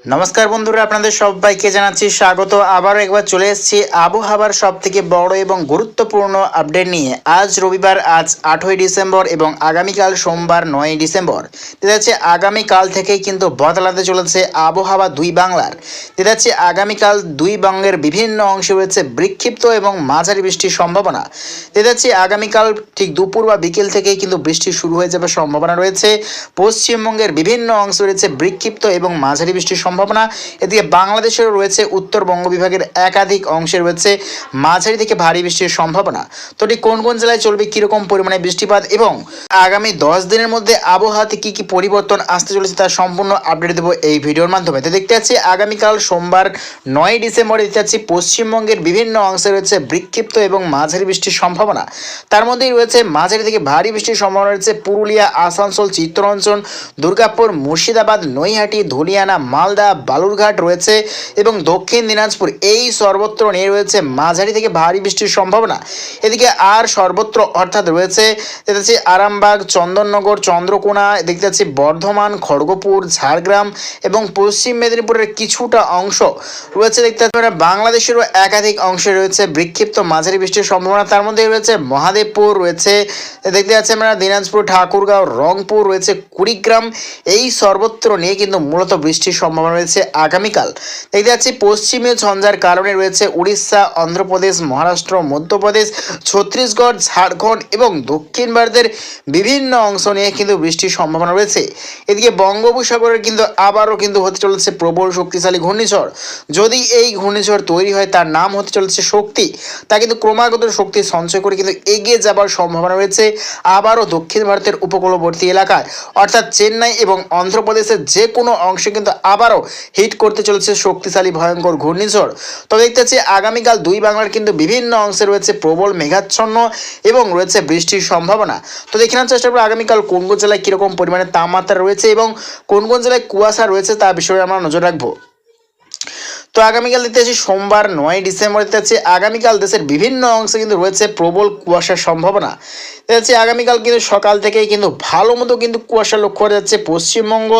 নমস্কার বন্ধুরা, আপনাদের সবাইকে জানাচ্ছি স্বাগত। আবারও একবার চলে এসেছি আবহাওয়ার সব থেকে বড় এবং গুরুত্বপূর্ণ আপডেট নিয়ে। আজ রবিবার, আজ 8ই ডিসেম্বর এবং আগামীকাল সোমবার 9ই ডিসেম্বর। দেখা যাচ্ছে আগামীকাল থেকেই কিন্তু বদলাতে চলেছে আবহাওয়া দুই বাংলার। দেখা যাচ্ছে আগামীকাল দুই বঙ্গের বিভিন্ন অংশে রয়েছে বিক্ষিপ্ত এবং মাঝারি বৃষ্টির সম্ভাবনা। দেখা যাচ্ছে আগামীকাল ঠিক দুপুর বা বিকেল থেকেই কিন্তু বৃষ্টি শুরু হয়ে যাবে সম্ভাবনা রয়েছে। পশ্চিমবঙ্গের বিভিন্ন অংশে রয়েছে বিক্ষিপ্ত এবং মাঝারি বৃষ্টির সম্ভাবনা। এদিকে বাংলাদেশেরও রয়েছে উত্তরবঙ্গ বিভাগের একাধিক অংশে রয়েছে মাঝারি থেকে ভারী বৃষ্টির সম্ভাবনা। তো ঠিক কোন কোন জেলায় চলবে কিরকম পরিমাণে বৃষ্টিপাত এবং আগামী 10 দিনের মধ্যে আবহাওয়াতে কি কি পরিবর্তন আসতে চলেছে তার সম্পূর্ণ আপডেট দেবো এই ভিডিওর মাধ্যমে। তো দেখতে পাচ্ছি আগামীকাল সোমবার 9ই ডিসেম্বর দেখতে পাচ্ছি পশ্চিমবঙ্গের বিভিন্ন অংশে রয়েছে বিক্ষিপ্ত এবং মাঝারি বৃষ্টির সম্ভাবনা। তার মধ্যেই রয়েছে মাঝারি থেকে ভারী বৃষ্টির সম্ভাবনা রয়েছে পুরুলিয়া, আসানসোল, চিত্তরঞ্জন, দুর্গাপুর, মুর্শিদাবাদ, নৈহাটি, ধুলিয়ানা, মালদা, বালুরঘাট রয়েছে এবং দক্ষিণ দিনাজপুর। এই সর্বত্র নিয়ে রয়েছে মাঝারি থেকে ভারী বৃষ্টির সম্ভাবনা। এদিকে আর সর্বত্র অর্থাৎ রয়েছে দেখতে পাচ্ছি আরামবাগ, চন্দননগর, চন্দ্রকোনা, দেখতে পাচ্ছি বর্ধমান, খড়গপুর, ঝাড়গ্রাম এবং পশ্চিম মেদিনীপুরের কিছুটা অংশ রয়েছে। দেখতে পাচ্ছি বাংলাদেশেরও একাধিক অংশে রয়েছে বিক্ষিপ্ত মাঝারি বৃষ্টির সম্ভাবনা। তার মধ্যে রয়েছে মহাদেবপুর রয়েছে, দেখতে পাচ্ছি আমরা দিনাজপুর, ঠাকুরগাঁও, রংপুর রয়েছে, কুড়িগ্রাম। এই সর্বত্র নিয়ে কিন্তু মূলত বৃষ্টির সম্ভাবনা রয়েছে আগামীকাল। দেখতে পাচ্ছি পশ্চিমীয় ঝঞ্ঝার কারণে রয়েছে উড়িষ্যা, অন্ধ্রপ্রদেশ, মহারাষ্ট্র, মধ্যপ্রদেশ, ছত্তিশগড়, ঝাড়খণ্ড এবং দক্ষিণ ভারতের বিভিন্ন অংশ নিয়ে কিন্তু বৃষ্টির সম্ভাবনা রয়েছে। এদিকে বঙ্গোপসাগরের কিন্তু আবারও কিন্তু হতে চলেছে প্রবল শক্তিশালী ঘূর্ণিঝড়। যদি এই ঘূর্ণিঝড় তৈরি হয় তার নাম হতে চলেছে শক্তি। তা কিন্তু ক্রমাগত শক্তি সঞ্চয় করে কিন্তু এগিয়ে যাবার সম্ভাবনা রয়েছে আবারও দক্ষিণ ভারতের উপকূলবর্তী এলাকায়, অর্থাৎ চেন্নাই এবং অন্ধ্রপ্রদেশের যে কোনো অংশে কিন্তু আবারও হিট করতে চলেছে শক্তিশালী ভয়ঙ্কর ঘূর্ণিঝড়। তো দেখতে পাচ্ছি আগামীকাল দুই বাংলার কিন্তু বিভিন্ন অংশে রয়েছে প্রবল মেঘাচ্ছন্ন এবং রয়েছে বৃষ্টির সম্ভাবনা। তো দেখে নেওয়ার চেষ্টা করবো আগামীকাল কোন কোন জেলায় কীরকম পরিমাণে তাপমাত্রা রয়েছে এবং কোন কোন জেলায় কুয়াশা রয়েছে তার বিষয়ে আমরা নজর রাখবো। তো আগামীকাল দেখতে পাচ্ছি সোমবার 9ই ডিসেম্বর দেখতে পাচ্ছি আগামীকাল দেশের বিভিন্ন অংশে কিন্তু রয়েছে প্রবল কুয়াশার সম্ভাবনা। দেখা যাচ্ছে আগামীকাল কিন্তু সকাল থেকেই কিন্তু ভালো মতো কিন্তু কুয়াশা লক্ষ্য করা যাচ্ছে পশ্চিমবঙ্গ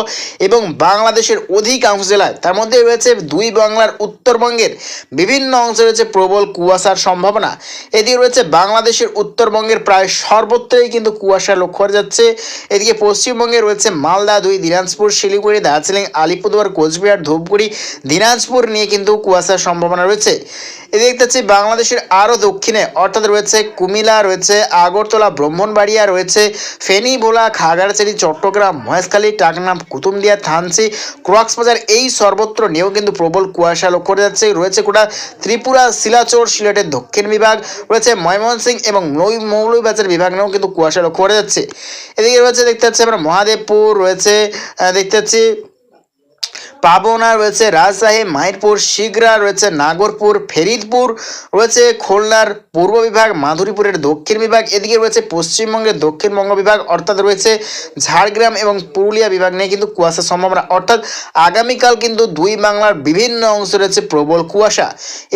এবং বাংলাদেশের অধিকাংশ জেলায়। তার মধ্যে রয়েছে দুই বাংলার উত্তরবঙ্গের বিভিন্ন অংশে রয়েছে প্রবল কুয়াশার সম্ভাবনা। এদিকে রয়েছে বাংলাদেশের উত্তরবঙ্গের প্রায় সর্বত্রই কিন্তু কুয়াশা লক্ষ্য করা যাচ্ছে। এদিকে পশ্চিমবঙ্গে রয়েছে মালদা, দিনাজপুর, শিলিগুড়ি, দার্জিলিং, আলিপুরদুয়ার, কোচবিহার, ধূপগুড়ি, দিনাজপুর নিয়ে কিন্তু কুয়াশার সম্ভাবনা রয়েছে। এদিকে দেখতে পাচ্ছি বাংলাদেশের আরও দক্ষিণে অর্থাৎ রয়েছে কুমিল্লা, রয়েছে আগরতলা, ব্রাহ্মণবাড়িয়া, রয়েছে ফেনী, ভোলা, খাগড়াছড়ি, চট্টগ্রাম, মহেশখালী, টাকনা, কুতুবদিয়া, থানচি, কক্সবাজার। এই সর্বত্র নিয়েও কিন্তু প্রবল কুয়াশা লক্ষ্য করা যাচ্ছে। রয়েছে গোটা ত্রিপুরা, শিলাচর, সিলেটের দক্ষিণ বিভাগ, রয়েছে ময়মনসিংহ এবং মৌলভীবাজার বিভাগ নিয়েও কিন্তু কুয়াশা লক্ষ্য করা যাচ্ছে। এদিকে রয়েছে দেখতে পাচ্ছি আমরা মহাদেবপুর রয়েছে, দেখতে পাচ্ছি পাবনা রয়েছে, রাজশাহী, মাইরপুর, শিগরা রয়েছে, নাগরপুর, ফেরিদপুর রয়েছে, খুলনার পূর্ব বিভাগ, মাধুরীপুরের দক্ষিণ বিভাগ। এদিকে রয়েছে পশ্চিমবঙ্গের দক্ষিণবঙ্গ বিভাগ অর্থাৎ রয়েছে ঝাড়গ্রাম এবং পুরুলিয়া বিভাগ নিয়ে কিন্তু কুয়াশার সম্ভাবনা। অর্থাৎ আগামীকাল কিন্তু দুই বাংলার বিভিন্ন অংশে রয়েছে প্রবল কুয়াশা।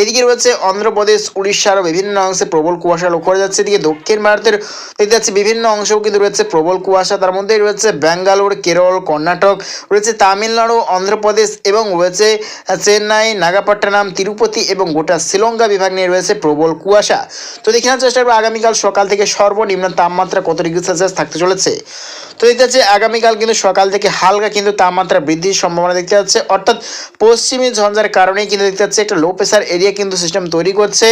এদিকে রয়েছে অন্ধ্রপ্রদেশ, উড়িষ্যারও বিভিন্ন অংশে প্রবল কুয়াশা লক্ষ্য করা যাচ্ছে। এদিকে দক্ষিণ ভারতের দেখতে যাচ্ছে বিভিন্ন অংশেও কিন্তু রয়েছে প্রবল কুয়াশা। তার মধ্যে রয়েছে ব্যাঙ্গালোর, কেরল, কর্ণাটক, রয়েছে তামিলনাড়ু, অন্ধ্রপ্রদেশ এবং রয়েছে চেন্নাই, নাগাপট্টনম, তিরুপতি এবং গোটা শ্রীলঙ্কা বিভাগ নিয়ে রয়েছে প্রবল কুয়াশা। তো দেখে নেওয়ার চেষ্টা করবো আগামীকাল সকাল থেকে সর্বনিম্ন তাপমাত্রা কত ডিগ্রি সেলসিয়াস থাকতে চলেছে। তো দেখতে যাচ্ছে আগামীকাল কিন্তু সকাল থেকে হালকা কিন্তু তাপমাত্রা বৃদ্ধির সম্ভাবনা দেখতে যাচ্ছে, অর্থাৎ পশ্চিমী ঝঞ্ঝার কারণেই কিন্তু দেখতে যাচ্ছে একটা লো প্রেশার এরিয়া কিন্তু সিস্টেম তৈরি করছে।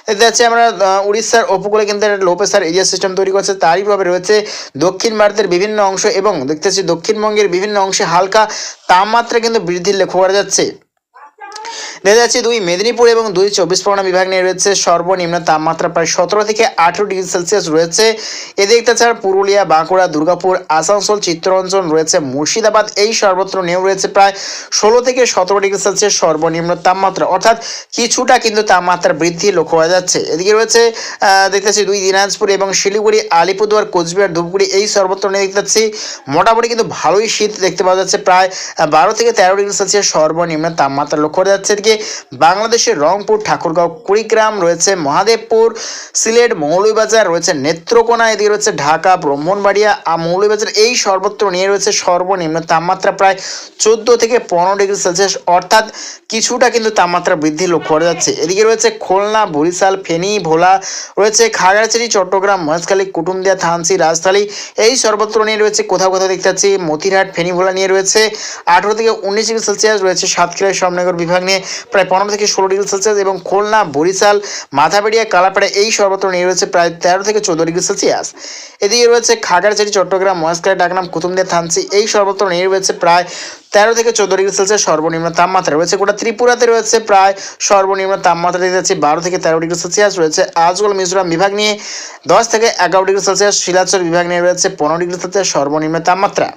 দেখতে যাচ্ছে আমরা উড়িষ্যার উপকূলে কিন্তু একটা লো প্রেশার এরিয়া সিস্টেম তৈরি করছে। তারই প্রভাবে রয়েছে দক্ষিণ ভারতের বিভিন্ন অংশ এবং দেখতে যাচ্ছি দক্ষিণবঙ্গের বিভিন্ন অংশে হালকা তাপমাত্রা কিন্তু বৃদ্ধির লক্ষ্য করা যাচ্ছে। দেখা যাচ্ছে দুই মেদিনীপুর এবং দুই চব্বিশ পরগনা বিভাগ নিয়ে রয়েছে সর্বনিম্ন তাপমাত্রা প্রায় 17 থেকে 18 ডিগ্রি সেলসিয়াস রয়েছে। এদিকে তাছাড়া পুরুলিয়া, বাঁকুড়া, দুর্গাপুর, আসানসোল, চিত্তরঞ্জন রয়েছে, মুর্শিদাবাদ এই সর্বত্র নিয়েও রয়েছে প্রায় 16 থেকে 17 ডিগ্রি সেলসিয়াস সর্বনিম্ন তাপমাত্রা, অর্থাৎ কিছুটা কিন্তু তাপমাত্রা বৃদ্ধি লক্ষ্য করা যাচ্ছে। এদিকে রয়েছে দেখতেছি দুই দিনাজপুর এবং শিলিগুড়ি, আলিপুরদুয়ার, কোচবিহার, ধূপগুড়ি এই সর্বত্র নিয়ে দেখতে পাচ্ছি মোটামুটি কিন্তু ভালোই শীত দেখতে পাওয়া যাচ্ছে। প্রায় 12 থেকে 13 ডিগ্রি সেলসিয়াস সর্বনিম্ন তাপমাত্রা লক্ষ্য করা যাচ্ছে। এদিকে এদিকে বাংলাদেশের রংপুর, ঠাকুরগাঁও, কুড়িগ্রাম রয়েছে, মহাদেবপুর, সিলেট, মৌলভীবাজার রয়েছে, নেত্রকোনা, এদিকে রয়েছে ঢাকা, ব্রাহ্মণবাড়িয়া, মৌলভীবাজার, এই সর্বত্র নিয়ে রয়েছে সর্বনিম্ন তাপমাত্রা প্রায় 14 থেকে 15 ডিগ্রি সেলসিয়াস, অর্থাৎ কিছুটা কিন্তু তাপমাত্রা বৃদ্ধি লক্ষ্য করা যাচ্ছে। এদিকে রয়েছে খুলনা, বরিশাল, ফেনী, ভোলা রয়েছে, খাগড়াছড়ি, চট্টগ্রাম, মহেশখালী, কুটুমদিয়া, থানচি, রাজশাহী, এই সর্বত্র নিয়ে রয়েছে কোথাও কোথাও দেখতে পাচ্ছি মতিরহাট, ফেনী, ভোলা নিয়ে রয়েছে 18 থেকে 19 ডিগ্রি সেলসিয়াস, রয়েছে সাতক্ষীরা, শ্যামনগর বিভাগ নিয়ে প্রায় 15 থেকে 16 ডিগ্রি সেলসিয়াস, এবং খুলনা, বরিশাল, মাথাবেড়িয়া, কালাপাড়া, এই সর্বত্র নিয়ে রয়েছে প্রায় 13 থেকে 14 ডিগ্রি সেলসিয়াস। এদিকে রয়েছে খাগড়াছড়ি, চট্টগ্রাম, মহেশখালী, ডাকনাম, কুতুবদিয়া, থানচি, এই সর্বত্র নিয়ে রয়েছে প্রায় 13 থেকে 14 ডিগ্রি সেলসিয়াস সর্বনিম্ন তাপমাত্রা রয়েছে। গোটা ত্রিপুরাতে রয়েছে প্রায় সর্বনিম্ন তাপমাত্রা দেখতে যাচ্ছে 12 থেকে 13 ডিগ্রি সেলসিয়াস, রয়েছে আজগল, মিজোরাম বিভাগ নিয়ে 10 থেকে 11 ডিগ্রি সেলসিয়াস, শিলাচর বিভাগ নিয়ে রয়েছে 15 ডিগ্রি সেলসিয়াস সর্বনিম্ন তাপমাত্রা।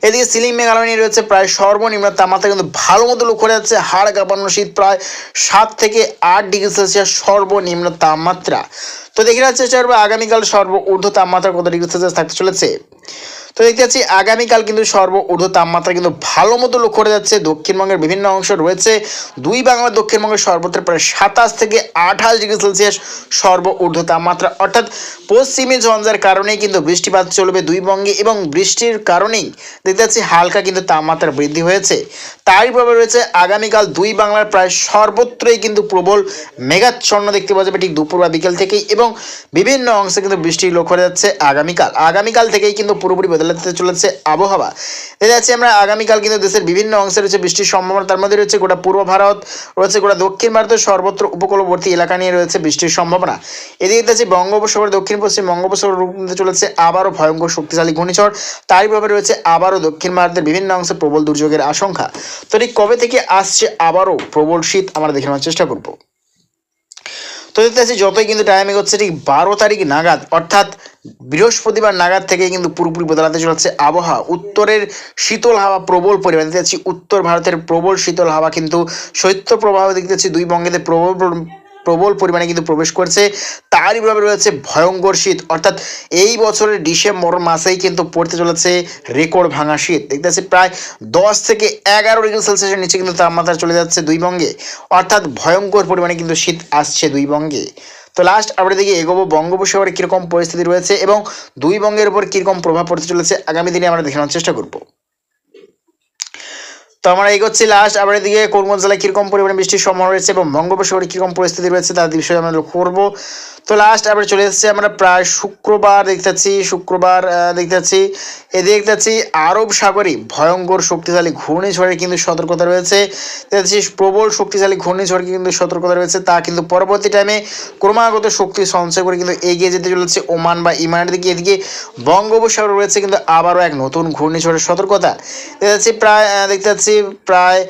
এদিকে সিলিং মেঘালয় নিয়ে রয়েছে প্রায় সর্বনিম্ন তাপমাত্রা কিন্তু ভালো মতো লক্ষ্য করা যাচ্ছে, হাড় কাঁপানো শীত, প্রায় 7 থেকে 8 ডিগ্রি সেলসিয়াস সর্বনিম্ন তাপমাত্রা। তো দেখে নেওয়ার চেষ্টা করবো আগামীকাল সর্বোচ্চ তাপমাত্রা কত ডিগ্রি সেলসিয়াস থাকতে চলেছে। তো দেখতে পাচ্ছি আগামীকাল কিন্তু সর্বোচ্চ তাপমাত্রা কিন্তু ভালো মতো লক্ষ্য করা যাচ্ছে। দক্ষিণবঙ্গের বিভিন্ন অংশ রয়েছে, দুই বাংলা দক্ষিণবঙ্গের সর্বত্র প্রায় 27 থেকে 28 ডিগ্রি সেলসিয়াস সর্বোচ্চ তাপমাত্রা, অর্থাৎ পশ্চিমী ঝঞ্ঝার কারণেই কিন্তু বৃষ্টিপাত চলবে দুই বঙ্গে, এবং বৃষ্টির কারণেই দেখতে পাচ্ছি হালকা কিন্তু তাপমাত্রা বৃদ্ধি হয়েছে। তারই প্রভাবে রয়েছে আগামীকাল দুই বাংলার প্রায় সর্বত্রই কিন্তু প্রবল মেঘাচ্ছন্ন দেখতে পাওয়া যাবে ঠিক দুপুর বা বিকেল থেকেই, এবং বিভিন্ন অংশে কিন্তু বৃষ্টি লক্ষ্য করা যাচ্ছে আগামীকাল থেকেই কিন্তু পুরোপুরি বদলাতে চলেছে আবহাওয়া। দেখা যাচ্ছে আমরা আগামীকাল কিন্তু দেশের বিভিন্ন অংশে রয়েছে বৃষ্টির সম্ভাবনা, তার মধ্যে রয়েছে গোটা পূর্ব ভারত, রয়েছে গোটা দক্ষিণ ভারতের সর্বত্র উপকূলবর্তী এলাকা নিয়ে রয়েছে বৃষ্টির সম্ভাবনা। এদিকে দেখতে পাচ্ছি বঙ্গোপসাগর, দক্ষিণ পশ্চিম বঙ্গোপসাগর রূপ নিতে চলেছে আবারও ভয়ঙ্কর শক্তিশালী ঘূর্ণিঝড়, তারই প্রভাবে রয়েছে আবারও দক্ষিণ ভারতের বিভিন্ন অংশে প্রবল দুর্যোগের আশঙ্কা। তো ঠিক কবে থেকে আসছে আবারও প্রবল শীত আমরা দেখে নেওয়ার চেষ্টা করব। তো দেখতে পাচ্ছি যতই কিন্তু টাইম এগোচ্ছে ঠিক 12 তারিখ নাগাদ, অর্থাৎ বৃহস্পতিবার নাগাদ থেকে কিন্তু পুরোপুরি বদলাতে চলেছে আবহাওয়া। উত্তরের শীতল হাওয়া প্রবল পরিমাণে দেখতে পাচ্ছি, উত্তর ভারতের প্রবল শীতল হাওয়া কিন্তু শৈত্য প্রবাহ দেখতে পাচ্ছি দুই বঙ্গেতে প্রবল পরিমাণে কিন্তু প্রবেশ করছে। তারই প্রভাবে রয়েছে ভয়ঙ্কর শীত, অর্থাৎ এই বছরের ডিসেম্বর মাসেই কিন্তু পড়তে চলেছে রেকর্ড ভাঙা শীত। দেখতে পাচ্ছি প্রায় 10 থেকে 11 ডিগ্রি সেলসিয়াসের নিচে কিন্তু তাপমাত্রা চলে যাচ্ছে দুই বঙ্গে, অর্থাৎ ভয়ঙ্কর পরিমাণে কিন্তু শীত আসছে দুই বঙ্গে। তো লাস্ট আপডেট দিকে এগোবো, বঙ্গোপসাগরে কীরকম পরিস্থিতি রয়েছে এবং দুই বঙ্গের উপর কীরকম প্রভাব পড়তে চলেছে আগামী দিনে আমরা দেখানোর চেষ্টা করবো। তো আমরা এগোচ্ছি লাস্ট আপডেট দিকে, কোন কোন জেলায় কীরকম পরিমাণে বৃষ্টির সম্ভাবনা রয়েছে এবং বঙ্গোপসাগরে কীরকম পরিস্থিতি রয়েছে তার বিষয়ে আমরা লক্ষ্য করবো। তো লাস্ট আপডেট চলে এসেছে আমরা প্রায় শুক্রবার দেখতে পাচ্ছি, এদিকে দেখতে পাচ্ছি আরব সাগরে ভয়ঙ্কর শক্তিশালী ঘূর্ণিঝড়ের কিন্তু সতর্কতা রয়েছে। দেখতে প্রবল শক্তিশালী ঘূর্ণিঝড়কে কিন্তু সতর্কতা রয়েছে, তা কিন্তু পরবর্তী টাইমে ক্রমাগত শক্তি সঞ্চয় করে কিন্তু এগিয়ে যেতে চলেছে ওমান বা ইমানের দিকে। এদিকে বঙ্গোপসাগরে রয়েছে কিন্তু আবারও এক নতুন ঘূর্ণিঝড়ের সতর্কতা। দেখতে পাচ্ছি প্রায়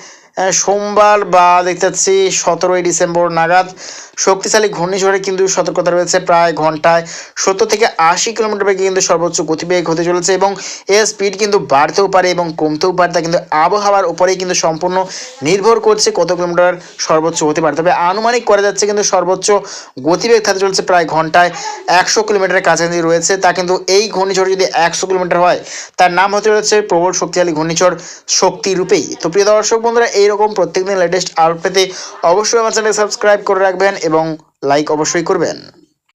সোমবার বা দেখতে পাচ্ছি 17 ডিসেম্বর নাগাদ শক্তিশালী ঘূর্ণিঝড়ের কিন্তু সতর্কতা রয়েছে, প্রায় ঘন্টায় 70 থেকে 80 কিলোমিটার বেগে কিন্তু সর্বোচ্চ গতিবেগ হতে চলেছে, এবং এর স্পিড কিন্তু বাড়তেও পারে এবং কমতেও পারে, তা কিন্তু আবহাওয়ার উপরেই কিন্তু সম্পূর্ণ নির্ভর করছে কত কিলোমিটার সর্বোচ্চ হতে পারে। তবে আনুমানিক করা যাচ্ছে কিন্তু সর্বোচ্চ গতিবেগ থাকতে চলেছে প্রায় ঘন্টায় 100 কিলোমিটারের কাছাকাছি রয়েছে, তা কিন্তু এই ঘূর্ণিঝড় যদি 100 কিলোমিটার হয় তার নাম হতে চলেছে প্রবল শক্তিশালী ঘূর্ণিঝড় শক্তি রূপেই। তো প্রিয় দর্শক বন্ধুরা, এইরকম প্রত্যেকদিন লেটেস্ট আপডেট পেতে অবশ্যই আমার চ্যানেল সাবস্ক্রাইব করে রাখবেন এবং লাইক অবশ্যই করবেন।